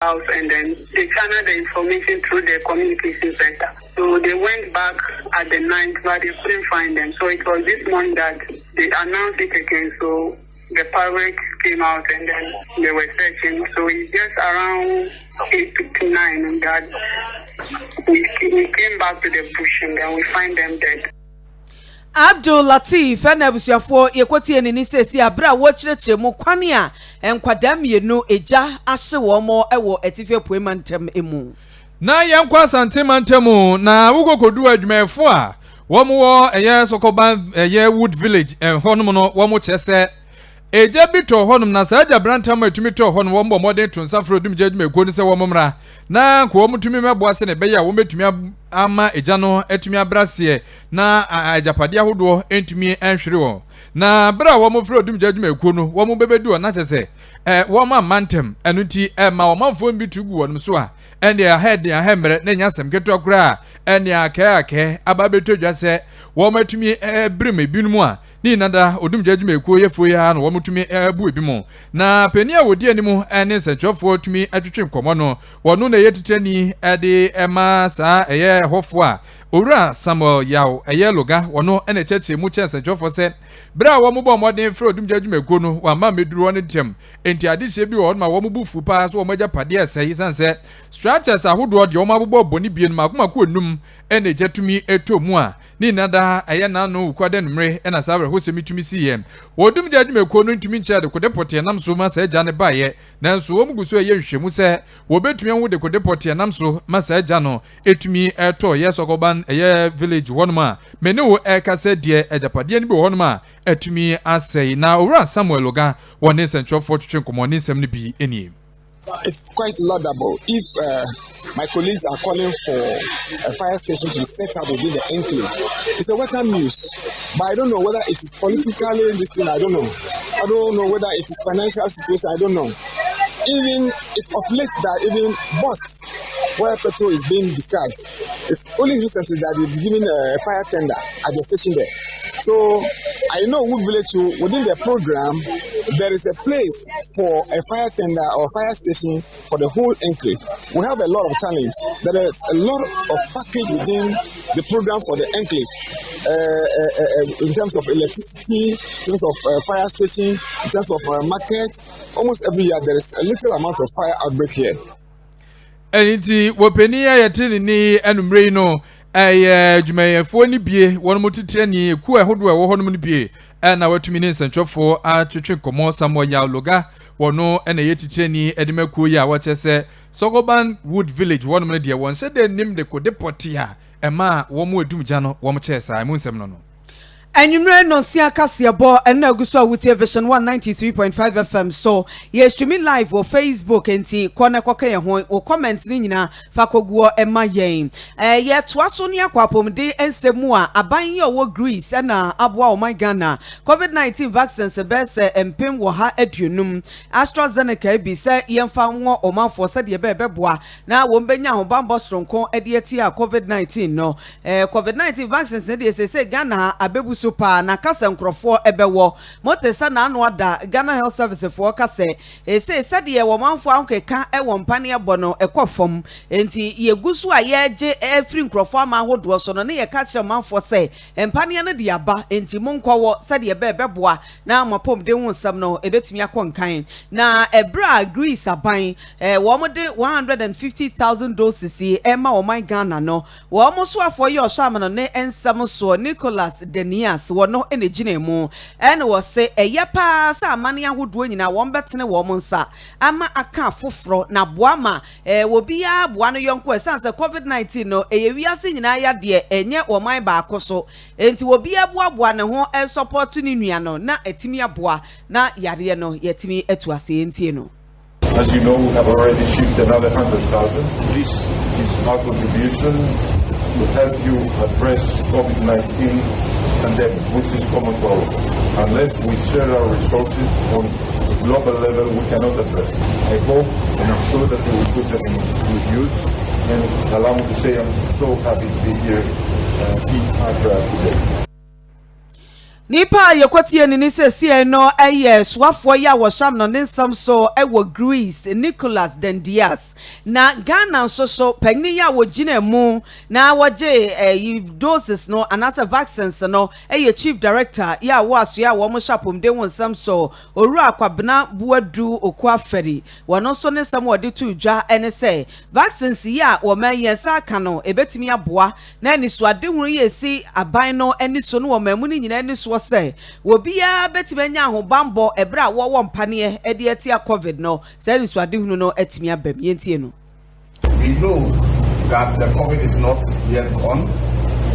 house, and then they channeled the information through the communication center. So they went back at the night, but they couldn't find them. So it was this morning that they announced it again. So the pirate came out and then they were searching. So it's just around 8:59 that we came back to the bush and then we find them dead. Abdul Latif and abusuafo yekoti enini sesi abra wo kyerɛkyerɛ mu kwane a enkwada mienu eja ahye wo mo ewo etife poemantem emu na yankwa santemantemu na wukokodu adwumefo a wo mo wo eye sokoban eye Wood Village honum no wo mo kyese eja bito honum na saja brantam atumi to honum wo mbɔ modern tronsafro dum jadwumeko ni se wo momra na ko wo mutumi meboa se ne beya wo metumi ama eja no atumi abrase na ajapade ahodo entumi anhwere wo na bra wo mo fro dum jadwumeko no wo mo bebedu na kyese wo ma mantem enuti ma wo manfo bi tugu wonum so a ene ahead ya hemre na nyasem keto kura ene ake ababetodwa se wo matumi breme binum a ni nada odum jadwumeko yefo ya na wo mutumi bu ebimu na pani a wodi animu ene senchofo tumi atwetwe nkomo no wono na yetitani ade ema sa eye hofo a owura Samuel yaw eye loga wono ene cheche mu che senchofo se bra wo mo bo modern fro odum jadwumeko no wa ma meduru won ntem enti ade hye bi wo ma wo mo bufu pa so wo maja pade ese sanse structures ahodo de wo ma bobɔ boni bien makomako onum ene jetumi etomu a ni nada eye na no ukwade numre ena sabre hosemi tumi siye wodum jadwumeko no ntumi nche de kodepote nam so ma sa eja ne baye nanso wo muguso eye nhwemu se wo betumi ho de kodepote nam so ma sa eja no etumi eto yesokoban eye village wonuma meni wo ekase de ejapade ni bi wonuma etumi asei na owura Samuel Oga woni sentrofo twetwe nkomoni nsem ni bi enie. It's quite laudable if my colleagues are calling for a fire station to be set up within the enclave. It's a welcome news, but I don't know whether it is politically this thing. I don't know. I don't know whether it is financial situation. I don't know. Even it's of late that even busts where petrol is being discharged. It's only recently that they've given a fire tender at the station there. So I know Wood Village within the program there is a place for a fire tender or fire station for the whole enclave. We have a lot of challenge. There is a lot of package within the program for the enclave in terms of electricity, in terms of fire station, in terms of market. Almost every year there is a little amount of fire outbreak here. Enti wopeni ya yetini ni enumre no dwumayefo ni bie won mutitre ni ku ehodo ewo hono ni bie na watumi ne nsentwofo atwetwe komo Samuel Yaloga wono na yetitre ni edemaku ya wachese Sokoban Wood Village won mo de won se de nim de ko deport ya ema wo mo edumja no wo mo chesa mu nsem no no Enyumre no sia kasebo ena aguso awutie version 193.5 FM so ye streaming live on Facebook enti kone koke ye ho o comment ni nyina fa koguo ema yen ye toaso ne akwapomde ensemu a aban ye wo Greece na aboa o my Ghana COVID-19 vaccines bese empem wo ha aduonum AstraZeneca bi se yemfa wo o manfo se de beboa na wo mbenya ho bambo stronko ede ati a COVID-19 no COVID-19 vaccines ne de se Ghana abebu super na kasa nkrofo ebewo motesa na anu ada Ghana Health Service for kase say sade wo manfo ankeka ewo mpane ebono ekofom enti yegusu a yeje every nkrofo ama hodo so no ne ye ka kire manfo say mpane no de aba enti monkwo sade beboa na mapom de hunsam no ebetumi akonkan na ebra Greece aban wo mo de 150,000 doses ema o my Ghana no wo mo so afọ ye osha no ne ensam so Nicholas Denia wono enegine mu ene wo se eyepa sa amane ahodo nyina won betene wo mo nsa ama aka afoforo na boama wo bia boa no yonko esanse COVID-19 no eyewiase nyina ya de enye wo man ba akoso enti wo bia boa ne ho support ni nua no na etimi aboa na yare no yetimi etuase entie no. As you know, we have already shipped another 100,000. This is our contribution to help you address COVID-19 pandemic, which is common to all. Unless we share our resources on a global level, we cannot address it. I hope and I'm sure that you will put them in good use. And allow me to say I'm so happy to be here in Accra today. Nipa yekotie ni se no eye swafo ya wo sham no nsam so ewo Greece Nicholas Dendias na Ghana so pagni ya wo gina mu na waje doses no anasa vaccines no eye chief director ya wo aso ya wo mo shapom de won sam so oru akwabena buadu okuaferi wono so ne sam wode tu dwa ene se vaccines ya wo man yesa ka no ebetimi aboa na ni so ade huru yesi aban no eni so no wo mamu ni nyina eni so say wobia betimanya ho bambo ebra wo mpane e de atia covid no say ni so ade hunu no atimi abam yentie no. We know that the COVID is not yet gone,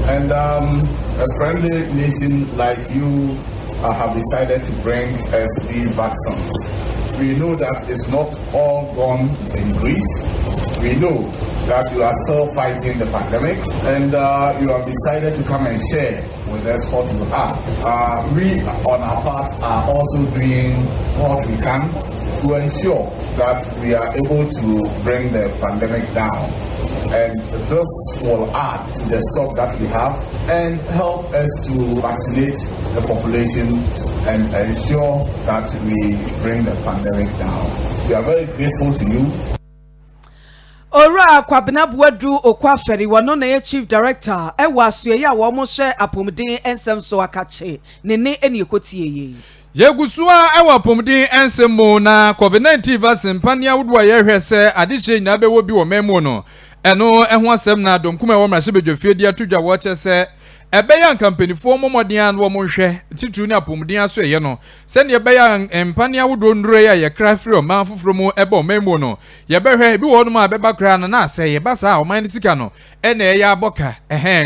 and a friendly nation like you have decided to bring us these vaccines. We know that it's not all gone in Greece. We know that you are still fighting the pandemic, and you have decided to come and share with us what you have. We, on our part, are also doing what we can to ensure that we are able to bring the pandemic down. And this will add to the stock that we have and help us to vaccinate the population and ensure that we bring the pandemic down. We are very grateful to you. Ora kwabena buadu okwaferi wono na chief director e wasue ya wo mo hye apomden ensem so akache ne eni ekotie ye Yegusua ewa apomden ensem mo na COVID-19 vaccine pania wodwa ye hwese adehye nyina be wo bi wo memu no eno eho asem na domkum e wo mrahye bedwafie dia tudwa wo chese ebeya kampanifo momodian wo monhwe titru ni apomden aso ye no se ne ebeya empania wodo nduro ya ye kra free o man foforo mu ebe o memu no ye behwe bi wo no ma beba kra na na se ye basa o man sika no ene ye aboka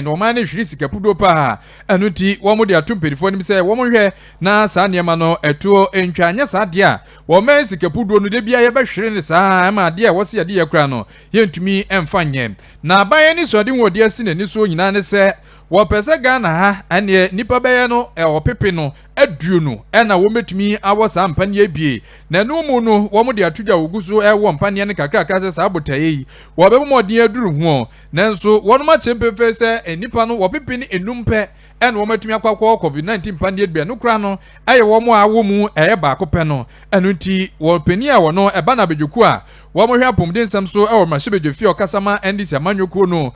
no man ne hwiri sika pudo pa anuti wo mo de atumpanifo nim se wo monhwe na sa ne ma no etuo entwanya sa de a wo man sika pudo no de bia ye behwere ne sa ma de a wo se ye de ye kra no ye ntumi emfanye na abaye ni so de wo de asi nani so nyina ne se wo pese Ghana ha ane nipa beye no opepe no aduo no na wo metumi awo sa mpane abie na no mu no wo mo de atudwa oguso wo mpane ne kakra kakra sa abotaye wo be mo de aduru ho nanso wo no ma chempefe se nipa no wo pepe ni enumpe ene wo metumi akwakwa COVID-19 mpane abie no kra no aye wo mo awo mu ba akopɛ no enu nti wo pani a wo no eba na bedwoku a wo mo hwe apomden sam so wo mahye bedwofi okasama ndisi amanyoko no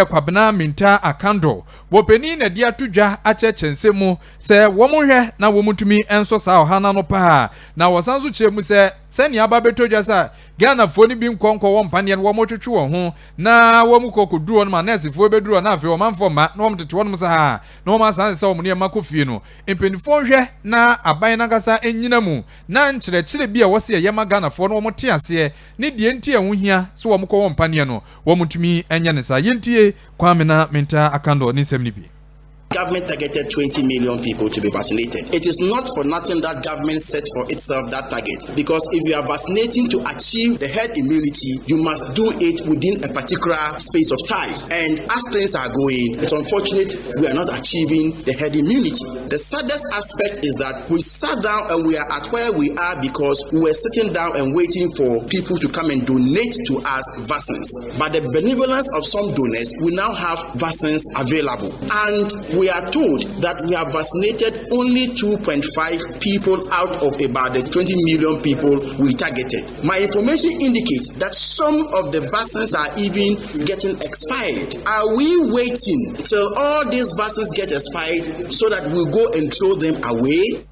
kwabena minta akando wo pani na dia tudwa achechensemu se wo mo hwe na wo mutumi enso sa ohana no pa na wo sanso chemu se sani aba betodwa sa Ghana fo ni bi nkonko wo mpane wo mo twetwe wo ho na wo mu kokoduro no ma nurse fo beduro na afi wo manfo ma na wo mtete wo no sa na wo ma san se wo mo ne makofie no empenifo hwe na aban na gasa enyina mu na nkyerɛkyerɛ bi a wo se ye ma Ghana fo no wo mo te ase ne die nti ehun hia se wo mo ko wo mpane no wo mutumi enya ne sa yentie kwamena minta akando ni sem ni bi. Government targeted 20 million people to be vaccinated. It is not for nothing that government set for itself that target, because if you are vaccinating to achieve the herd immunity, you must do it within a particular space of time. And as things are going, it's unfortunate we are not achieving the herd immunity. The saddest aspect is that we sat down and we are at where we are because we were sitting down and waiting for people to come and donate to us vaccines. But the benevolence of some donors, we now have vaccines available. And we are told that we have vaccinated only 2.5 people out of about the 20 million people we targeted. My information indicates that some of the vaccines are even getting expired. Are we waiting till all these vaccines get expired so that we go and throw them away?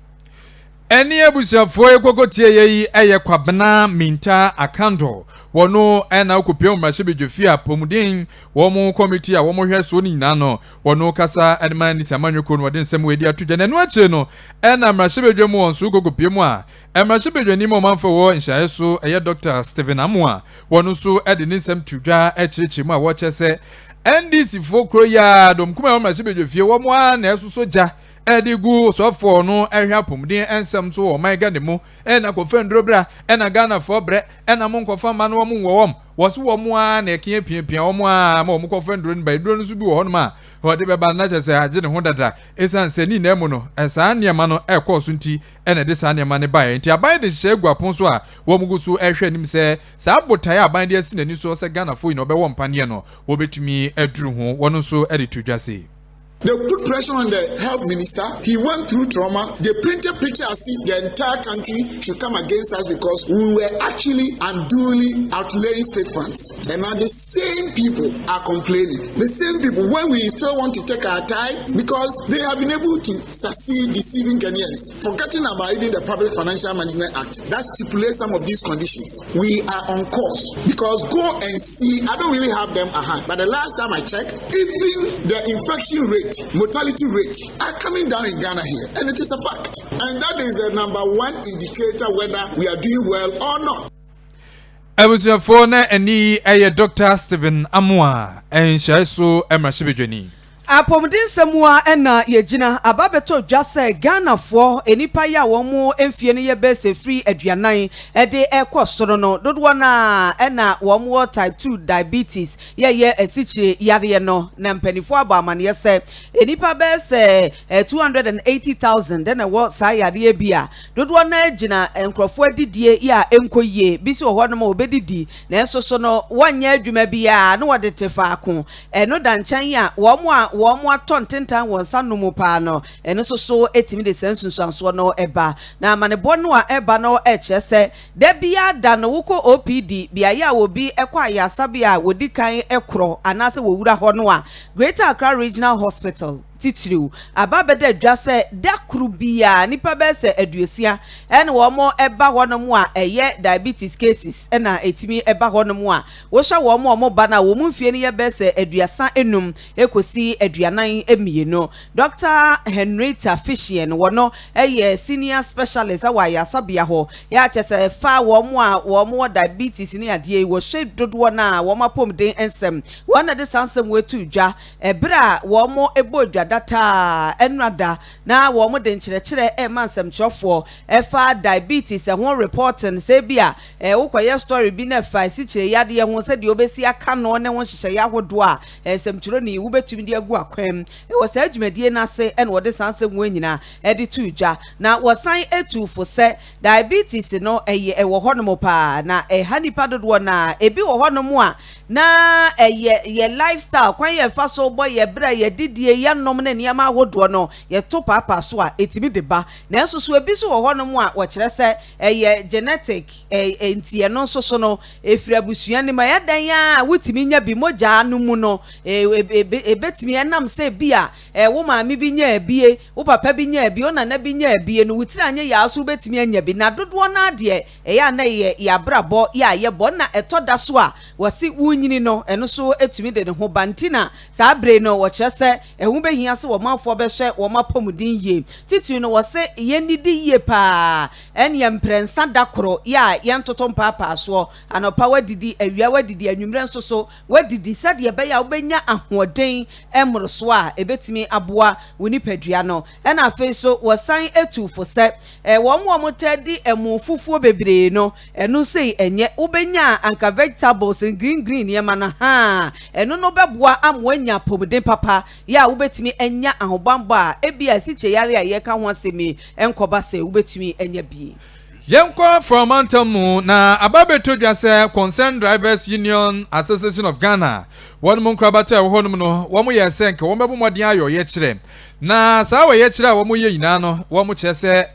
Eni ebusiafo ekokotie yeyi kwabena minta akando wono na okopia mrahye bedwofi apomuden wo mu committee a wo mo hwe so ni nyina no wono kasa adman ni samanyoko no wode nsem wedi atudwa na no ache no na mrahye bedwo mu wonso kokopia mu a mrahye bedwo ni mo manfo wo nhyae so Dr. Stephen Amua wono so de ni nsem tudwa achirechi mu a wo chese NDC fo kro ya dom kuma mrahye bedwofie wo mo a na esuso ja edigu so for no ehwe apomden ensem so o my Ghana mu na kofendro bra na Ghana for bre na mo nkofa ma no mo wom wo so wo mo a na ekie piapia wo mo a ma mo kofendro ni ba duro no so bi wo ho no ma ho de be ba na chese age ne ho dada esan sani na emu no ensa ne ma no ekoso nti na de sa ne ma ne ba nti aban de hye guapon so a wo mugu so ehwe nim se sa botae aban de asi nani so se Ghana fo yi no be wo mpane no wo betumi aduru ho wono so editudwase. They put pressure on the health minister. He went through trauma. They painted a picture as if the entire country should come against us because we were actually unduly outlaying state funds. And now the same people are complaining. The same people, when we still want to take our time, because they have been able to succeed deceiving Kenyans, forgetting about even the Public Financial Management Act that stipulates some of these conditions. We are on course because go and see, I don't really have them at hand, but the last time I checked, even the infection rate, mortality rate are coming down in Ghana here, and it is a fact. And that is the number one indicator whether we are doing well or not. I was your phone and a Dr. Stephen Amwa and Shaiso Emashibijani. Apomden semua ena yegina ababeto dwase Ghana for enipa ya womo emfie ne ye bese free aduanan ede ekosoro no dodo na ena womo type 2 diabetes ye esichire yare no na mpanifo abamane se enipa bese 280,000 den wo sa yare bia dodo na agina enkrofo adidie ya enkoyie bisi wo no ma obedidi na ensoso no wanya adwuma bia na wode tefa ako eno danchan ya womo aton tentan wonsa no mu pa no eno so etimi de sensunsanso no eba na manebo no a eba no echese de bia da no wuko OPD bia ya obi ekwa ya sabia wodi kan ekro anase wowura ho no a Greater Accra Regional Hospital titiriu ababede dwase dakuru bia nipa bese aduosia ene wo mo eba hono mu a eye diabetes cases ena etimi eba hono mu a wo hwa wo mo ba na wo mu mfie ne ye bese aduasa enum ekosi aduanan emieno Dr. Henrietta Fishian wono eye senior specialist awa ya sabia ho ya chese fa wo mo diabetes ne ade wo hwe dodo na wo mapomden ensem wona de sansem wetu dwa ebra wo mo ebo data enrada na wo mo de nkyerɛkyerɛ mansem chofo efa diabetes ho reporting se bia wokoye story bi na fa si kyerɛ yade ho se de obesi aka no ne ho hyehyɛ ya hodo a semkyerɛ ni wo betumi de agu akwam wo sa adwumadie na se ene wo de sansem wo nyina de tu dwa na wo san etufo se diabetes no wo hono pa na hanipa dodo na ebi wo hono mu a na ye lifestyle kwan ye fa so boy ye bra ye didie ya nom na niama hodo no ye to papa so a etimi de ba na enso so ebi so wo hono mu a wo kire se genetic entie no so so no efiri abusua ni ma ya dan ya wutimi nya bi moja anu mu no ebetimi enam se bia wo maami bi nya ebie wo papa bi nya ebie ona na bi nya ebie no wutira anya ya so betimi anya bi na dodo na de ya na ya brabo ya ye bo na etoda so a wasi wunyini no eno so etumi de ne ho bantina sa bre no wo kire se ehu behia se wo manfo be hwe wo mapomudin ye titu no wo se ye nidi ye pa en ye mprensa dakoro ya ye ntoto mpapa so anopa wadidi awia wadidi anwumre nso so wadidi sade be ya obenya ahoden emro so a ebetimi aboa woni padua no en afi so wo san etufo se wo mo tedi emu fufuo bebre no enu sei enye obenya anka vegetables green ye mana ha enu no beboa amwanya pomuden papa ya ubetimi enya ahobamba ebia siche yare a ye ka ho asemi enkoba se ubetimi enya bi Yemko from Antamu na ababeto dwase Concerned Drivers Union Association of Ghana won mun krabata wo honum no wo mo ye senke wo mebo modin ayo ye kire na sa wo ye kire wo mo ye nyina no wo mo kire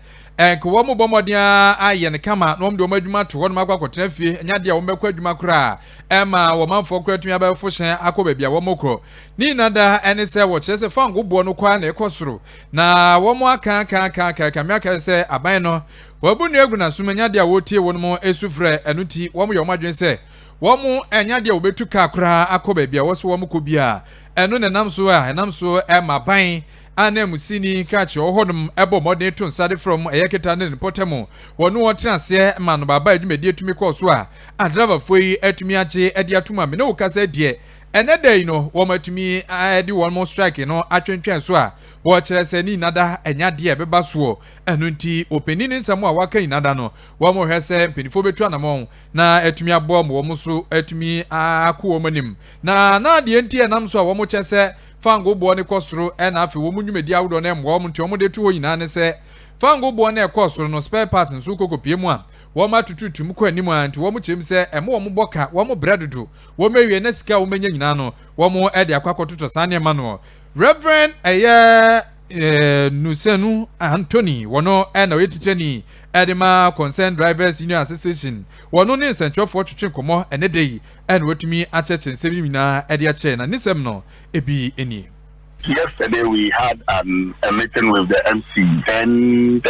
ko wo mo bomodin aye ne kama no mde wo madwuma to honum akwakotena fie nya de wo mekọ adwuma kra ema wo manfo kra tumi aba fo akoba bia wo mokro ni nada ene se wo kire se fango bo no kwa na ekosoro na wo mo aka miaka se aban no wabunu egu na sumanya de awotie wonmo esufre enuti womo yo madwen se womo enya de obetu ka kra akoba bia wo so womo ko bia enu ne nam so maban ana musini krache ohodum ebo modern to nsade from eyeketa ne potemu wonu wotena se ma no baba adwumadi etumi ko so a driver foi etumi age ade atuma me ne wo kasa die ene dey no wo matumi ade one more strike no atwentwen so a wo kire se ni nada enya de beba so enu nti openini nsamo a waka ni nada no wo mo hwese penifo betu anamon na etumi abo mo wo so etumi akwo manim na de nti enam so a wo mo chese fango bo ne kosoro na afi wo munwumedi awodo na emwo mo nti wo de tu ho nyina ne se fango bo na ekosoro no spare parts nso kokopie mu a wo ma tututum ko anim a nti wo mo chem se emo wo mo boka wo mo breadodo wo mewie na sika wo menya nyina no wo mo e de akwakototo sane ma no Reverend Nusenu Anthony wono na wetitani Edema Concerned Drivers Union Association wono ne central for twetwe komo ene dey and wetumi acheche nsemi mina ede ache na nisem no ebi eni. Yesterday we had a meeting with the MC 10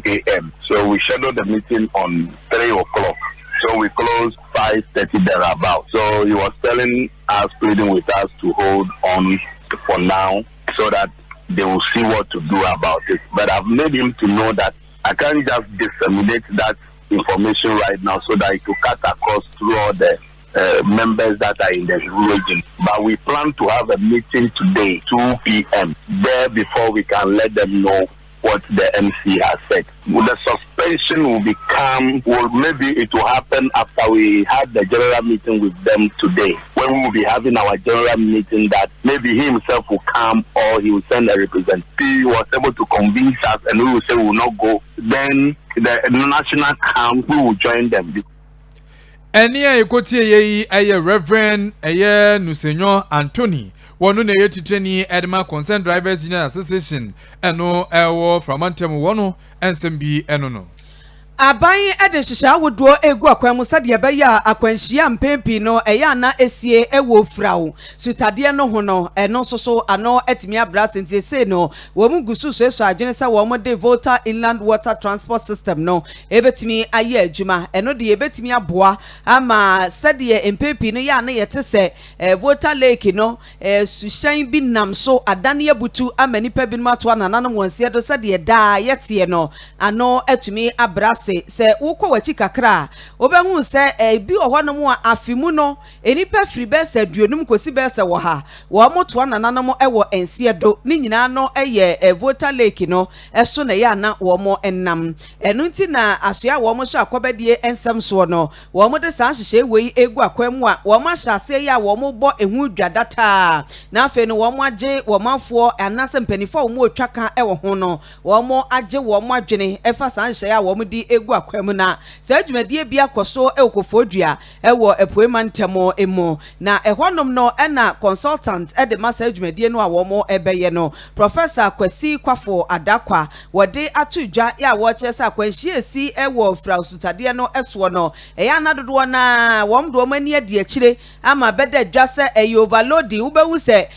a.m. So we scheduled the meeting on 3 o'clock. So we closed 5:30 thereabout. So he was telling us, pleading with us to hold on for now so that they will see what to do about it. But I've made him to know that I can't just disseminate that information right now so that it will cut across through all the members that are in the region. But we plan to have a meeting today, 2 p.m. there before we can let them know what the MC has said. The suspension will become, maybe it will happen after we had the general meeting with them today. When we will be having our general meeting, that maybe he himself will come or he will send a representative. He was able to convince us and we will say we will not go. Then the national camp, we will join them. Eni ayekoti yeyi aye Reverend Nusenyo Anthony wono na yetitani Edema Concerned Drivers Union Association eno ewo from Antemu wono ensembi eno no. Aban ede shisha wodo egu akwemu sade be ya akwanhia mpempi no eya na esie ewo frawo sutade no ho no eno soso ano etimi abra senti ese no wo mu gusu so adwene se wo mo de Volta Inland Water Transport System no ebetimi aye adwuma eno de ebetimi aboa ama sade mpempi no ya na yete se Volta Lake no sushan bi nam so adane abutu amani pa bi no ato nananom wonse do sade da yete no ano etimi abra se wukọ wachi kakra obehu se bi ohwanom a afimu no enipa firi be se duonum kosi be se wo ha wo moto nananom ewo ense do ni nyina no eye Volta Lake no eso na ya na wo mo ennam enu nti na asoa wo mo hye akobedie ensem so no wo mo de san hyehye wei egu akwam a wo ma hyase ya wo mo bo ehu dwadata na afi no wo mo age wo manfo anase mpanifo wo mo otwaka ewo ho no wo mo age wo mo adwene efa san hyehye ya wo mo di egu akwam na sa adwumadie bia koso ekofodua ewo epoema ntemo emo na ehwonom no na consultant de masa adwumadie no a wo mo ebeye no Professor Kwasi Kwafo Adakwa wode atudwa ya wo chese akwanhie si ewo frausutade no eso no eya na dodo na wo mdo mani adi akire ama beda dwase overloading ubewu se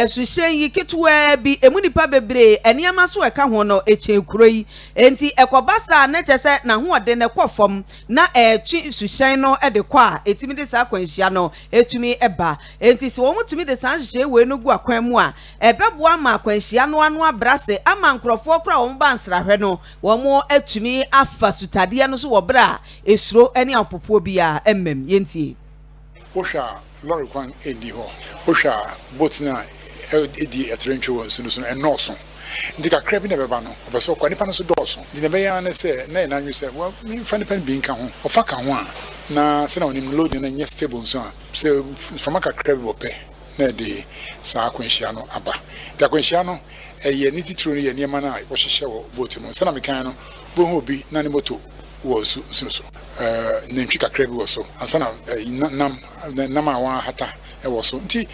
suhyen yiketwa bi emunipa bebre eniama so eka ho no echenkuro yi enti ekobasa na chese na ho de ne kwofom na twi suhyen no de kwa etimi de sa kwanhia no etumi eba enti se wo mutumi de san hye we no gu akwan mu a ebeboa ma kwanhia no anu abrase ama nkrofo kra wo mba nsrahwe no wo mo atumi afa sutade no so wo bra esuro ene apopo bia emmem yentie osha lorry kwan edi ho osha boat na edi etrencho won sunu enoso ndika krabi na beba no obeso kwa nipa no so doso ndi na beya na se na na nyu se wa mi fa nipa bi nka ho ofa ka ho a na se na onim load na nye stable so a se fama ka krabi bo pe na de sa kwanhia no aba da kwanhia no eye ni titru no ye niema na wo hyehye wo boat no se na mekan no bo ho bi na ne moto wo so nentwi kakra bi wo so ansa na nam awa hata e wo so nti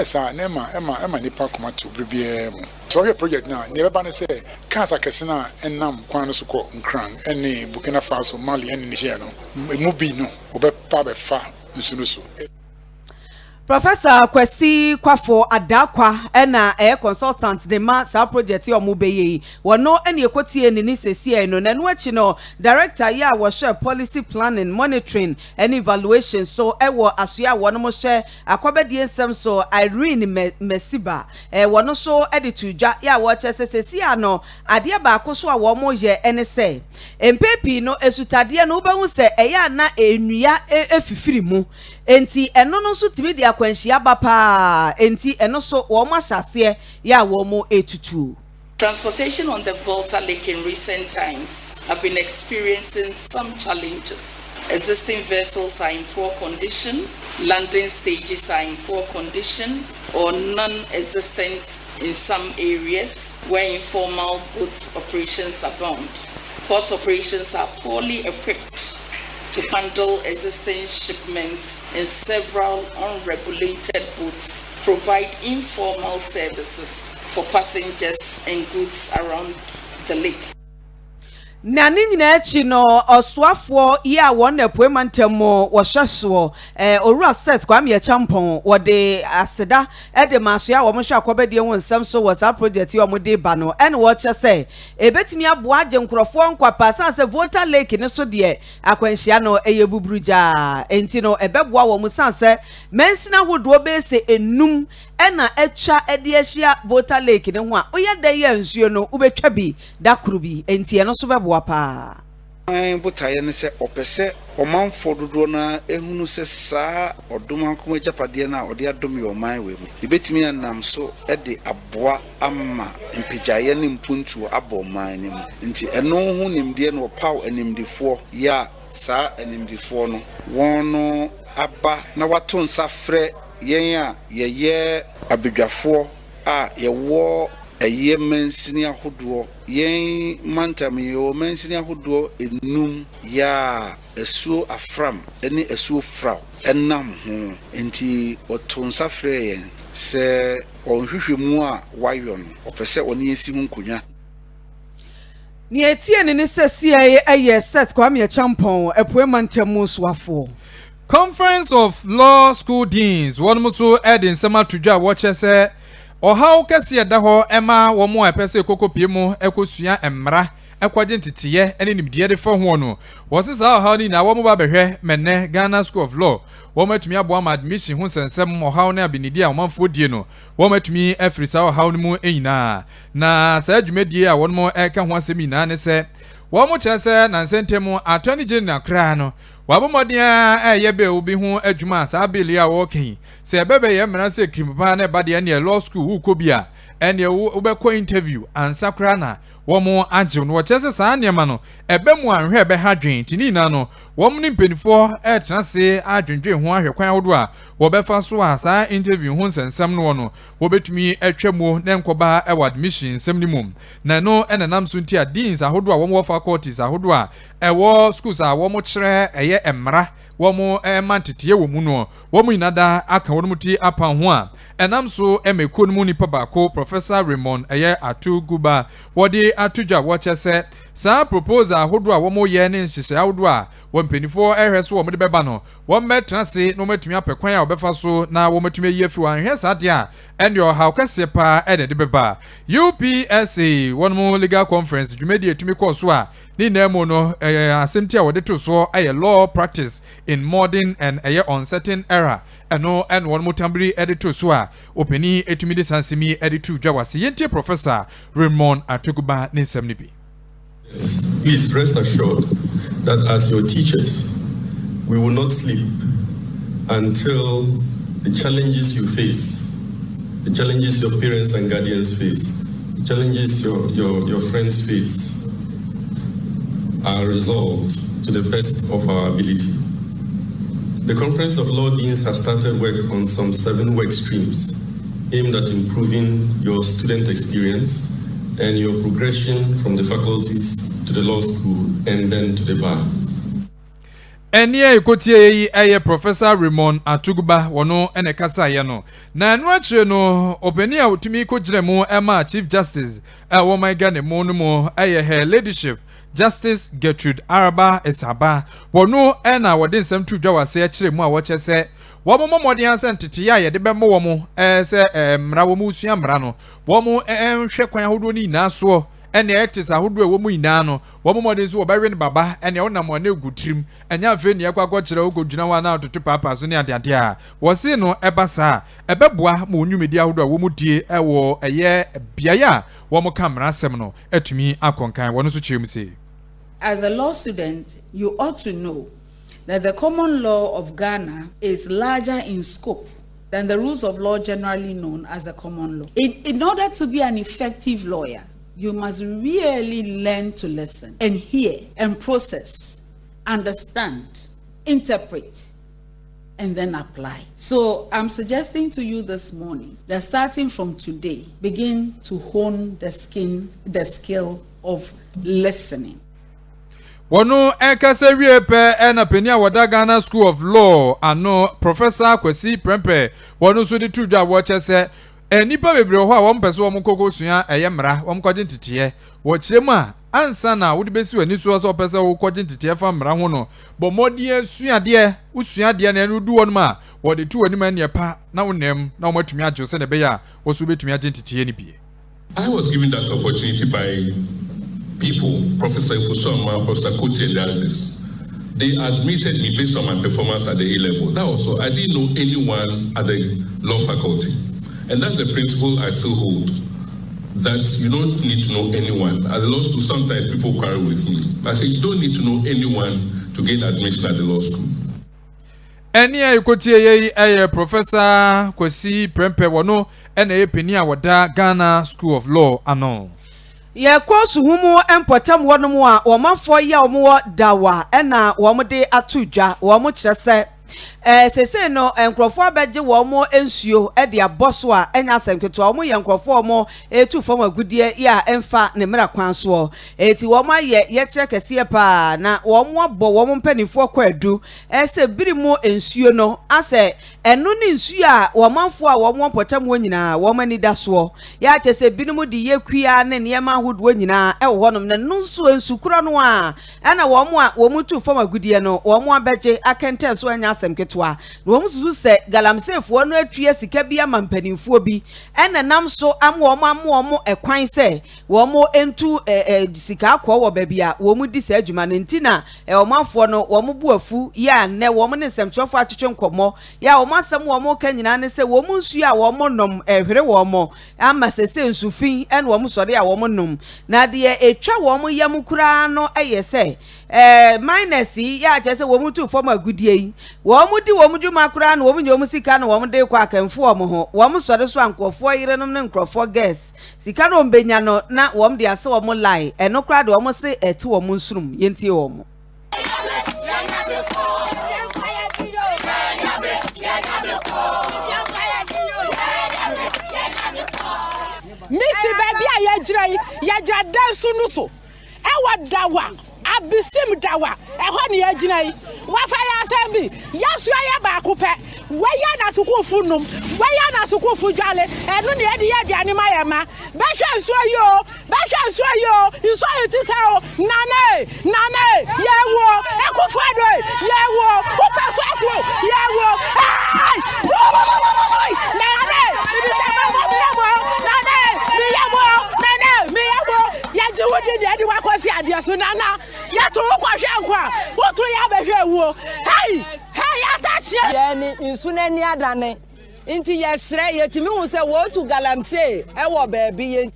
sa na ema nipa komato brebie mu so your project na ne beba ne se kasa kese na enam kwan no so ko nkran ene Burkina Faso Mali ene Niger no mu bi no obepa be fa nsunusu. Professor Kwasi Kwafo Adakwa na consultant de ma sa project yo mo beye wono ene ekotie ni sesi no na no achi no director ya wo share policy planning monitoring and evaluation so ewo asoya wono mo share akobedie nsem so Irene Mesiba wono so editudwa ya wo che sesi ano ade ba ko so a wo mo ye ene se empepi no esutade no behu se eya na enua efifiri mu enti eno no so timi dia kwanhia bapa enti eno so wo ma hyase ya wo mo etutu. Transportation on the Volta Lake in recent times have been experiencing some challenges. Existing vessels are in poor condition, landing stages are in poor condition or non-existent in some areas where informal boat operations abound. Port operations are poorly equipped to handle existing shipments in several unregulated boats, provide informal services for passengers and goods around the lake. Nani nyina echi no osuafo ye a won na poema ntemo wo hwehwo owura set kwa me champon wo de aseda e de maso ya wo mo hwe akobedie won nsem so was a project ye mo de ba no ene wo che say ebetimi abo age nkrofo nkwapa san se voter lake ne so de akwanhia no eye buburuja enti no ebeboa wo mo san se mensina hodo be se enum ena echa ede ahia voter lake ne ho a oye de ye nsuo no ubetwa bi dakuru bi enti eno so beboa pa botaye ne se opese omanfo dodo na ehunu se saa odoma nkoma japade na ode adom yo man we mu ibetimi anam so ede aboa ama mpejaye ne mpuntu abo man ne mu nti eno hu nimde no paw animdifo ya saa animdifo no wono aba na wato nsafre yen a ye abedwafo a ye wo eye mensini ahodo yen mantam yo mensini ahodo enum ya esuo afram eni esuo fraw enam ho enti otonsa frɛ yen se onhwehwemu a wayo no opese oni esi hu nkonya ni etie ne sesi eye set kwa me champon epoema ntamu soafo. Conference of Law School Deans one muso edin sema tudwa watche se ohaw kese da ho ema wo mo epese kokopie mu ekosua emra ekwaje ntitiye ene nimdiye de fa ho no wo se sa ohaw ni na wo mo ba behwe menne Ghana School of Law wo matumi abo am admission ho sensem ohaw na abinidi a omanfo die no wo matumi afrisa ohaw no mu enyina na sa adwumadie a won mo eka ho asemi na ne se wo mo chese na nsentemu attorney general kra no wabomodia yebe obi ho adwuma sa bili a wokin se bebe ye mra se krimpa na bade ne law school ukobia ene wo be interview ansakra na wo mo agye no chese sa anema no ebe mu anhwe be hadwen tini na no wo mo ni mpenifo tenase adwendwe ho ahwe kwan wodo a wo be fa so a sa interview ho sensem no no wo betumi atwamu na nkoba admission sem ni mum na no ene nam so nti a deans ahodo a wo mo faculties ahodo a ewo schools a wo mo kire eye emra wo mo mantete wo mu no wo mo inada aka wo muti apa ho a enam so emeko no mu ni pabako Professor Raymond eye Atuguba wodi atudwa wo chese sa proposal ahodo a wo mo ye ne nhyehyɛ ahodo a wo mpenifo ehweso wo mo de beba no wo metrase no metumi apekwan a obefa so na wo metumi yi afi wan hwe sade a ene o haw kase pa ene de beba UPSA one mo legal conference dwumedi etumi course a ni na mo no asɛmti a wode to so aye law practice in modern and aye uncertain era eno en one mo tambiri editor so a openi etumi de sansemi editor dwawase yenti Professor Raymond Atuguba ne nsɛm ne bi. Please rest assured that as your teachers, we will not sleep until the challenges you face, the challenges your parents and guardians face, the challenges your friends face are resolved to the best of our ability. The Conference of Law Deans has started work on some 7 work streams aimed at improving your student experience and your progression from the faculties to the law school and then to the bar. Enia ikotie eye Professor Raymond Atuguba wono ene kasa ye no na anu akire no openi a otumi ko giremu ema Chief Justice wo my Ghana mo no mo eye her ladyship Justice Gertrude Araba Esaba wono ena wode nsem tudwa wase akire mu a wo chese wo mo momodi anse ntete ya ye de be mo wo mo se mra wo mu sua mra no wo mo hwe kwan ahodo ni na so ene etis ahodo wo mu ina no wo mo modin so wo ba we ne baba ene wo na mo na egutrim enya afi ne yakwa kire wo godwuna wa na ototo papa so ne ade a wo se no ebasa ebeboa mo onwumedi ahodo wo mu die ewo eye biaya wo mo kamera asem no etumi akonkan wo no so chirem se. As a law student, you ought to know that the common law of Ghana is larger in scope than the rules of law generally known as the common law. In order to be an effective lawyer, you must really learn to listen and hear and process, understand, interpret, and then apply. So I'm suggesting to you this morning that starting from today, begin to hone the skill of listening. Wono enkase wiepe ena penia wada Ghana School of Law ano Professor Kwesi Prempe wono so de tudwa wo chese nipa bebre ho a wo mpese wo mkoko sua eyemra wo mkwaje ntitiye wo kiremu a ansa na wo de besi wani so so pese wo kwaje ntitiye fa mra ho no bo modie suade usuade na enu du won ma wo de tu wani ma ne pa na wonem na wo matumi agyo se ne be ya wo so betumi agye ntitiye ni bie. I was given that opportunity by people, Professor Ifusoma, Professor Kuti and the others. They admitted me based on my performance at the A-level. That was all. I didn't know anyone at the law faculty. And that's the principle I still hold, that you don't need to know anyone. At the law school, sometimes people quarrel with me. I say you don't need to know anyone to gain admission at the law school. Eni ayikoti ye Professor Kwesi Prempe wono ena ye penia wada Ghana School of Law ano. Ye kwasu humu empotam wonom a womafo ya omwo dawa ena womde atudwa womo kyerese sese no enkrofo abeje womo ensuo e de aboso a enya asemketo womo ye enkrofo womo etu fom agudie ya emfa ne mera kwanso eti womo ye kyere kese pa na womo abo womo mpanifo kwadu ese birimu ensuo no ase eno ne nsuo a womanfo a womo potam wonyina womo ani daso ya kyese birimu de yekua ne niema hodo nyina e wo honom ne nso ensukuro no a ena womo a womo tu fom agudie no womo abeje akente so enya asemketo a wo mususu se galamsefo no atue sika bia mampanimfo bi ena nam so amwo ekwan se wo mo entu sika akọ wo baabi a wo mu di se adwuma no ntina omafo no wo mu buafu ya ne wo mu ne semtwofo atwetwe nkomo ya wo masem wo mu ka nyina ne se wo mu nsu a wo mu nom hwere wo mo ama sese nsufin ena wo mu sori a wo mu nom na de etwa wo mu yam kura no eyese minus ya chese wo mu tu form agudie yi wo mu di wo mu dwuma kura no wo mu nyom sika no wo mu de kwa kanfo wo mu ho wo mu sori so ankofo yirenom ne nkrofo gas sika no mbenya no na wo mu de ase wo mu lie eno kura de wo mu se eti wo mu nsurum yentie wo mu Missy baby ya dansu nuso ewa dawa abisim dawa ehwa ne agina yi wafa ya asembi yasu ya ba akopɛ waya na sukufu num waya na sukufu dwale enu ne edi ya duane mayema behwe nso yo iso iti se o nane yewo ekufo do yewo upeso aso yewo ai nane mi yaje wodi de edi wakosi ade so nana ya to kwahwe nkwa woto ya behwe wo hey atachie ye ni nsu na ni adane nti yesre yetimi hu se wo tu galamse ewo baabi ye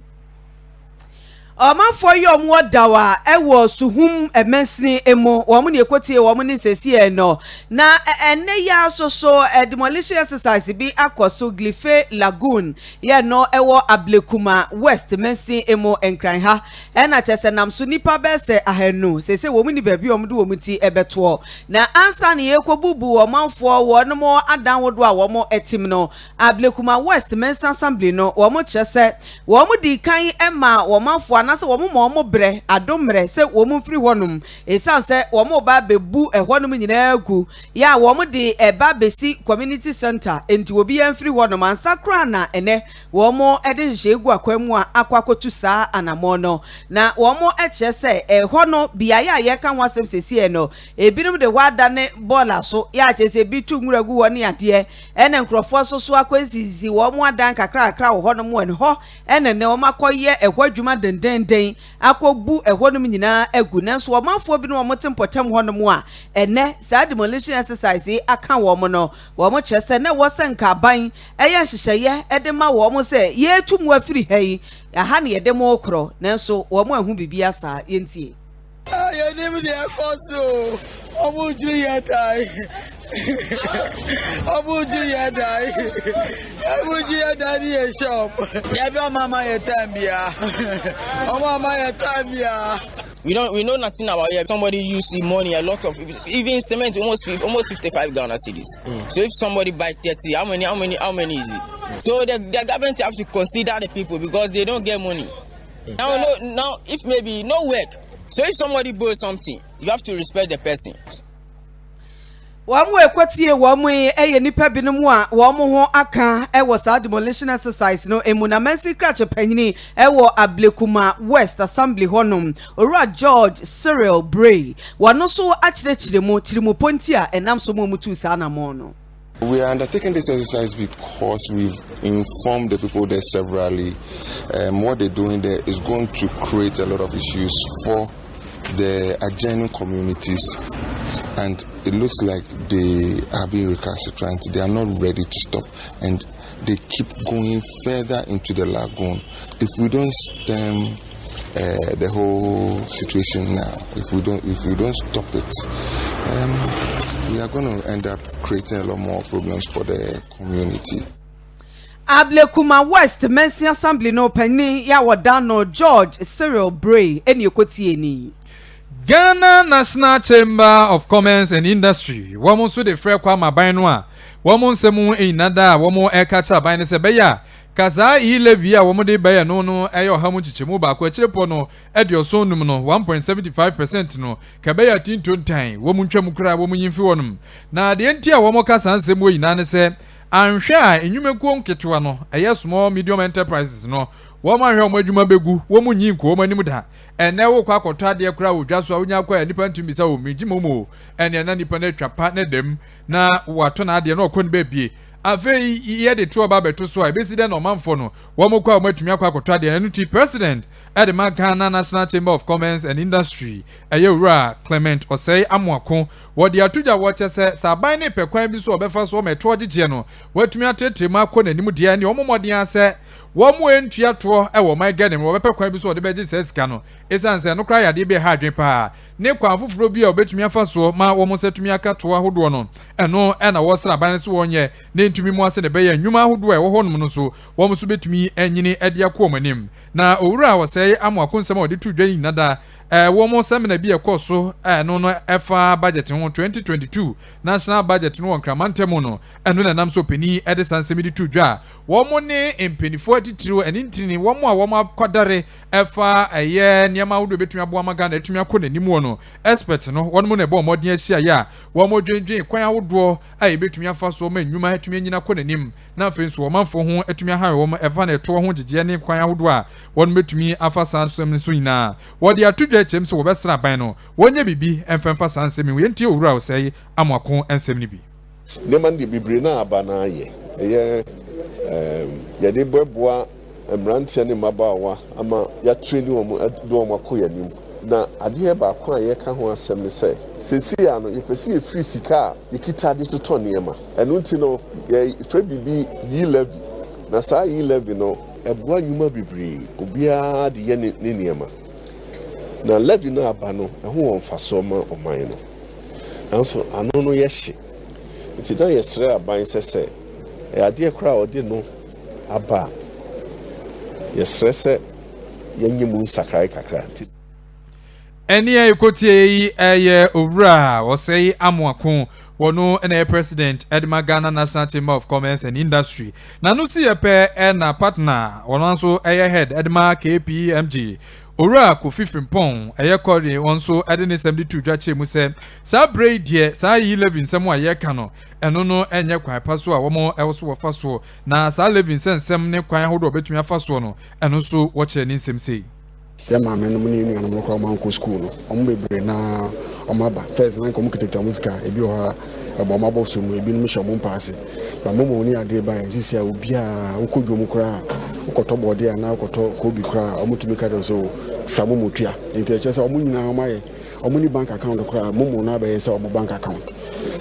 Omanfo yo mo dawa ewo suhum emensini emo wo mo ne ekotie wo mo ne sesi no na enne ya soso demolition exercise bi akoso Glife Lagoon ye no ewo Ablekuma West mensin emo enkran ha ena chese namso nipa bese ahanu sese wo mo ni baabi wo mo de wo mo ti ebeto na ansa ne yekobubu omanfo wo no mo adan wodo a wo mo etim no Ablekuma West mensin assembly no wo mo chese wo mo di kan ema wo manfo na se wo mo bre adomre se wo mo firi honum esan se wo mo ba bebu ehonum nyina agu ya wo mo de eba besi community center enti obi yan firi honum ansakra na ene wo mo ede hye egu akwamu a akwakotu saa anamo no na wo mo eche se ehono biaya ye kan wasem sesi no ebinum de wada ne bola so ya che se bitu nwuragu woni ade ene nkrofo so akwesizi wo mo adan kakra wo honum wen ho ene ne wo makoye ehwadwuma denden akobu ehonum nyina agu nanso omanfo bi no wo motempotem honum a ene saa demolition exercise aka wo mo no wo mo kyese na wo senka ban eye hyehyeye edema wo mo se ye tumu afiri hai aha ne yedemo okro nanso wo mo ahu bibia saa yentie ya name de akoso omu jiri ya dai ni shop ya bi mama ya tambia We know nothing about it. Somebody use money, a lot of even cement almost 55 Ghana cedis. So if somebody buy 30, how many is it? So the government have to consider the people because they don't get money. Now if maybe no work, So if somebody borrows something, you have to respect the person. Wamu ekwatie wamu eye nipa binom a wamu ho aka ewo sa demolition exercise no emunamensi krache panyini ewo Ablekuma West Assembly honum Ora George Cyril Bray wano so achirechire mu tirimo ponti a enam so mu mutu sa na mo no. We are undertaking this exercise because we've informed the people there severally. What they're doing there is going to create a lot of issues for the adjoining communities, and it looks like they are being recalcitrant. They are not ready to stop, and they keep going further into the lagoon. If we don't stem the whole situation now, if we don't stop it, we are going to end up creating a lot more problems for the community. Ablekuma West Mensi Assembly no penny ya wadano George Cyril Bray eni ekotie ni. Ghana National Chamber of Commerce and Industry womo so de frɛ kwa maban no a womo nsɛm einada womo ekata ban ne sɛ bɛya kaza yi levy a womo de bɛya no ɛyɛ ɔhamu chichemu ba ko akyirepɔ no ɛdioso num no 1.75% no ka bɛya tintontan womo ntwam kura womo yimfi wonum na de enti a womo kasa nsɛm wo yina ne sɛ anhwɛ a enyumekuo nketewa no ɛyɛ small medium enterprises no womo ahwɛ womo adwuma begu womo nyi nko womo anim da ene wo kwa kotwa de kura wodwa so awunya kwa nipa ntumi sa wo miji momo ene na nipa na twapa na dem na wato na ade na okon bebie afei ye de to ba beto so a besi de no manfo no wo mo kwa matumi akwa kotwa de no ti president Edema Ghana National Chamber of Commerce and Industry Ura Clement Osei Amuako wodi atuja woche se saban ne pekwan bi so obefa so meto gigye no watumi atete ma ko nanim de ne omomodin ase wo mo entua to e wo man ganem wo bepekwan bi so ode beji se sika no esanse no kra yade be ha adwen pa ne kwa foforo bi a obetumi afa so ma wo mo setumi aka to ahodo no eno na wo sra ban se wonye ne ntumi mu ase ne be ya nnwuma ahodo e wo honum no so wo mo so betumi anyini ade akọ manim na owura wo se Amuako nsɛm a ɔde to dwa nada wo mo seminar bi ekoso no efa budget ho 2022 national budget no nkramantem no eno na nam so peni ede sansem di to dwa wo mo ne empenifo atitiro enintini wo mo a wo ma kwadare efa eye niam awodo betumi aboa maga na etumi akọ nanim no expert no wo mo na ebo modin ahia ya wo mo dwendwen kwan awodo a ebetumi afa so ma nnwuma etumi anyina kọ nanim na afei so wo manfo ho etumi ahan wo mo efa na eto ho gigye ne kwan awodo a wo no betumi afa sansem so nyina wo de atudwa chem se wo besra ban no wonye bibi emfemfa sansem we ntie owura wo sei Amuako ensem ni bi ne man de bibre na aba na ye ya de boboa emrantia ne mabawa ama ya train wo do mo akoyanim na ade ba kwa ye ka ho asem ne se sesi ya no ye pesi e free sika ye kita de to niema enu nti no ye free bibi yi levy na sa yi levy no eboa nyuma bibre obia de ye ne niema na levy na aba no ho won faso ma oman no nanso ano no ye hye nti na ye sre aban sese ade kra ode no aba ye sre se yenyimu sakrai kakra nti eni ekotie yi eye owura osei Amuako wono ene president Edema Ghana National Chamber of Commerce and Industry na no si epe na partner wono nso eye head Edema KPMG owura Kofi Frimpong eye kori wonso ede ne 72 dwache mu se sa braid ye sa yi levin sem a ye ka no eno no enye kwan paso a womo ewoso wo faso na sa levin sensem ne kwan hodo betumi afaso no eno so wo che ne nsem sei ya mama no muni ni anamo kwa manko school no omo bebre na omo aba first na komu kiteta musika ebi o ha ebo omo abo so mu ebi no hye mo mpaase ba momo ni ade ba sisi a obi a ukodwo mu kra ukoto bode a na ukoto ko bi kra omo tumi ka do so fa momo tua nti eche se omo nyina omo aye omo ni bank account kra momo na ba ye se omo bank account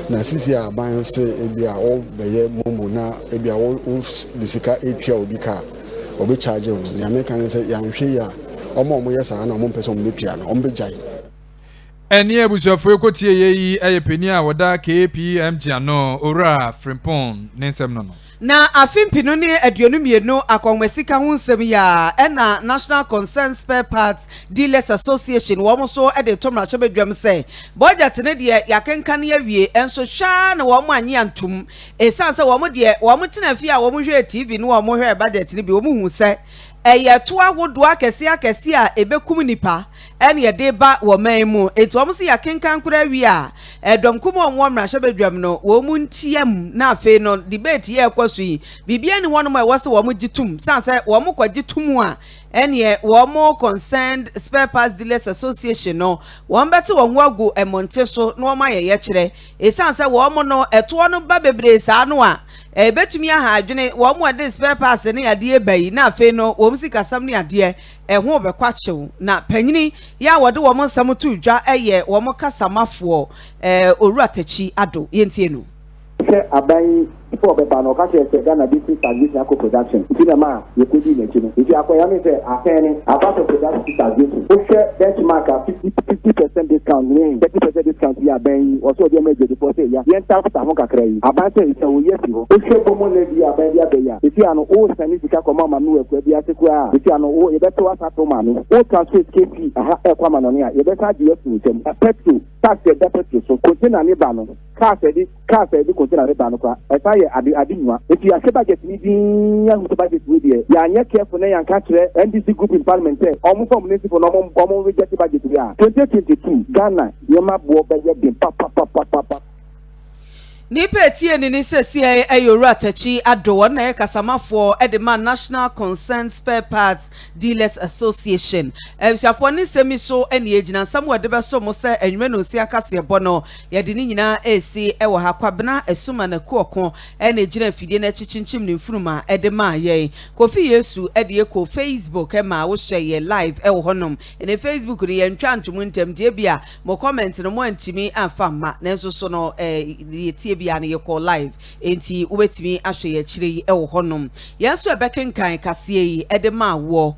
na sisi a ban se ebi a o beye momo na ebi a o disika etua obi ka obi charge no ya me kan se ya nhwe ya omo yesa na omo pese omo betua no omo bejai eni ebusuafo ekotie yeyi ayepeni a woda KPMG ano ora Frimpong nensem no na afimpinu ni aduonumienu akonwesika ho nsem ya ena National Concern Spare Parts Dealers Association wo so ede tomra so bedwam se budget ne de yakenkan ya wie enso hwa na wo anyi antum esanse wo de wo tena fi a wo hwe TV no wo hwe budget ne bi wo hu se to awodo akese akese a ebekum nipa ene ye de ba wo man mu etu om se yakenkan kura wi a edom kum omwo mra hwebedwam no wo mu ntiam na afi no debate ye kwaso yi bibia ne wono ma wose wo mu gitum sanse wo mu kwagitum a ene wo mu concerned spare parts dealers association no wo mbete wo nwagu emonte so no ma ye kire esanse wo mu no eto no ba bebre sa no a betumi aha adwene wo mu ade spare parts ne ade bayi na afi no wo msika sam ne ade ho bekwa chew na panyini ya wode wo mo nsam tu dwa eye wo mo kasamafo oru atachi ado yentie no aban before beba no ka che Ghana business service na production tina ma ye ko di nechi no ifi akoya me say afeni about production service o share benchmark 50% discount ni 30% discount ya ben o so de meje de for say ya yen ta futa ho kakra yi aban say say o yesi ho o share bomo le bi aban dia be ya ifi ano o sani sika ko mama no ekwa bi ase kwa ifi ano o ye beto asa to ma no o transfer KP aha ekwa ma no ya ye beta di yesu ntem petrol tax e petrol so container ni ba no car say di container ni ba no kwa adi nwa if you are budget ni din ya hu budget we there ya anya careful na yan ka kire NDC group in parliament omo form nesi for omo reject budget we are 2022 Ghana yema bo be ye bin pa ni petie ni sese ayoru atachi ado na ye kasamafo edema National Concerned Spare Parts Dealers Association efsafo ni semi so eni ejina samu de be so mo se enwe no si akase bono ye de ni nyina esi ewo ha kwabena esuma na kuoko eni ejina fidie na chichinchim ni mfuruma edema ye kofi yesu ede ye ko Facebook ma wo share ye live ewo honom ene Facebook ri ye ntwa ntumu ntem de bia mo comment no mo antimi afama na nso so no ye tie bia na ye call live enti ubetimi ahwe ye chire ewo honom yeso ebekenkan kase yi edema wo